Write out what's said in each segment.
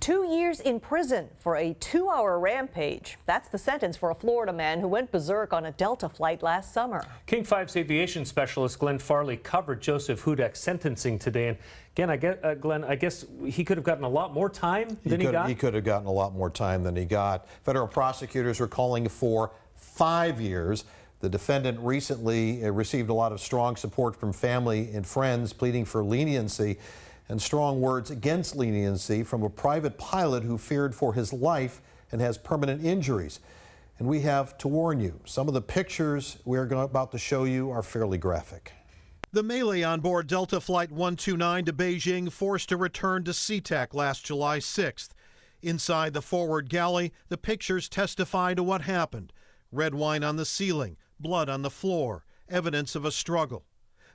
2 years in prison for a 2-hour rampage. That's the sentence for a Florida man who went berserk on a Delta flight last summer. King 5's aviation specialist Glenn Farley covered Joseph Hudek's sentencing today. And again, Glenn, I guess he could have gotten a lot more time than he got? He could have gotten a lot more time than he got. Federal prosecutors were calling for 5 years. The defendant recently received a lot of strong support from family and friends, pleading for leniency, and strong words against leniency from a private pilot who feared for his life and has permanent injuries. And we have to warn you, some of the pictures we're about to show you are fairly graphic. The melee on board Delta Flight 129 to Beijing forced to return to SeaTac last July 6th. Inside the forward galley, the pictures testify to what happened. Red wine on the ceiling, blood on the floor, evidence of a struggle.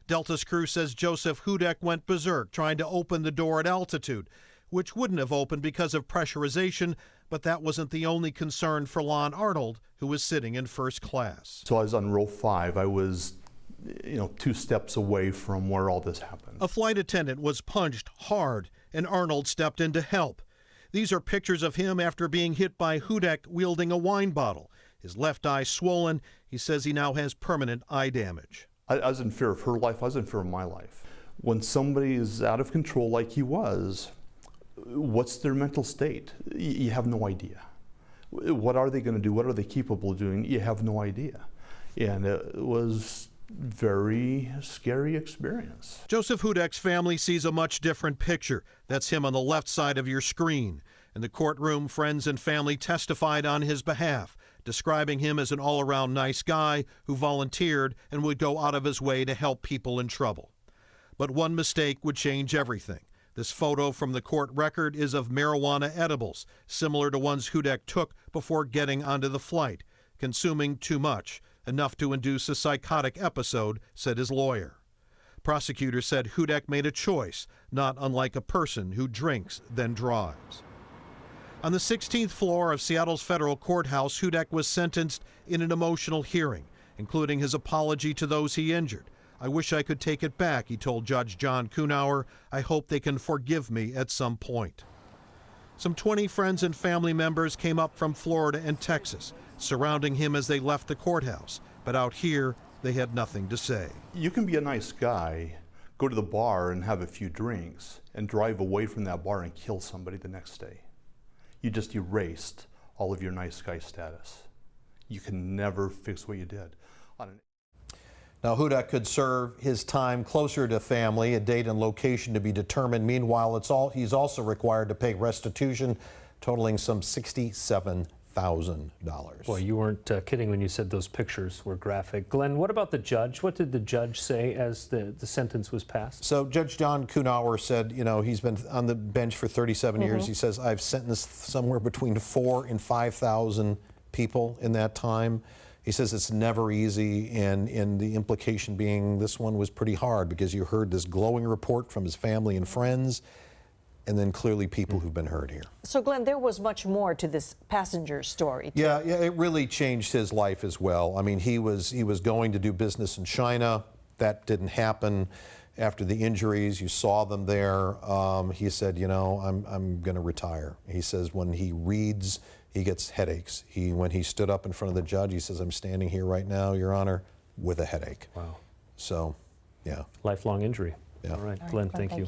Delta's crew says Joseph Hudek went berserk trying to open the door at altitude, which wouldn't have opened because of pressurization, but that wasn't the only concern for Lon Arnold, who was sitting in first class. So I was on row 5. I was, 2 steps away from where all this happened. A flight attendant was punched hard, and Arnold stepped in to help. These are pictures of him after being hit by Hudek wielding a wine bottle. His left eye swollen. He says he now has permanent eye damage. I was in fear of her life. I was in fear of my life. When somebody is out of control like he was, what's their mental state? You have no idea. What are they going to do? What are they capable of doing? You have no idea. And it was very scary experience. Joseph Hudek's family sees a much different picture. That's him on the left side of your screen. In the courtroom, friends and family testified on his behalf, describing him as an all-around nice guy who volunteered and would go out of his way to help people in trouble. But one mistake would change everything. This photo from the court record is of marijuana edibles, similar to ones Hudek took before getting onto the flight, consuming too much, enough to induce a psychotic episode, said his lawyer. Prosecutors said Hudek made a choice, not unlike a person who drinks then drives. On the 16th floor of Seattle's federal courthouse, Hudek was sentenced in an emotional hearing, including his apology to those he injured. "I wish I could take it back," he told Judge John Kuhnauer. "I hope they can forgive me at some point." Some 20 friends and family members came up from Florida and Texas, surrounding him as they left the courthouse. But out here, they had nothing to say. You can be a nice guy, go to the bar and have a few drinks, and drive away from that bar and kill somebody the next day. You just erased all of your nice guy status. You can never fix what you did. Now, Hudek could serve his time closer to family, a date and location to be determined. Meanwhile, he's also required to pay restitution totaling some $67,000. Boy, you weren't kidding when you said those pictures were graphic. Glenn, what about the judge? What did the judge say as the sentence was passed? So Judge John Kuhnauer said, he's been on the bench for 37 years. He says, I've sentenced somewhere between 4,000 and 5,000 people in that time. He says it's never easy, and the implication being this one was pretty hard because you heard this glowing report from his family and friends, and then clearly people who've been hurt here. So, Glenn, there was much more to this passenger story, too. Yeah, it really changed his life as well. I mean, he was going to do business in China. That didn't happen after the injuries. You saw them there. He said, I'm going to retire. He says when he reads, he gets headaches. When he stood up in front of the judge, he says, I'm standing here right now, Your Honor, with a headache. Wow. So, yeah. Lifelong injury. Yeah. All right, Glenn, thank you.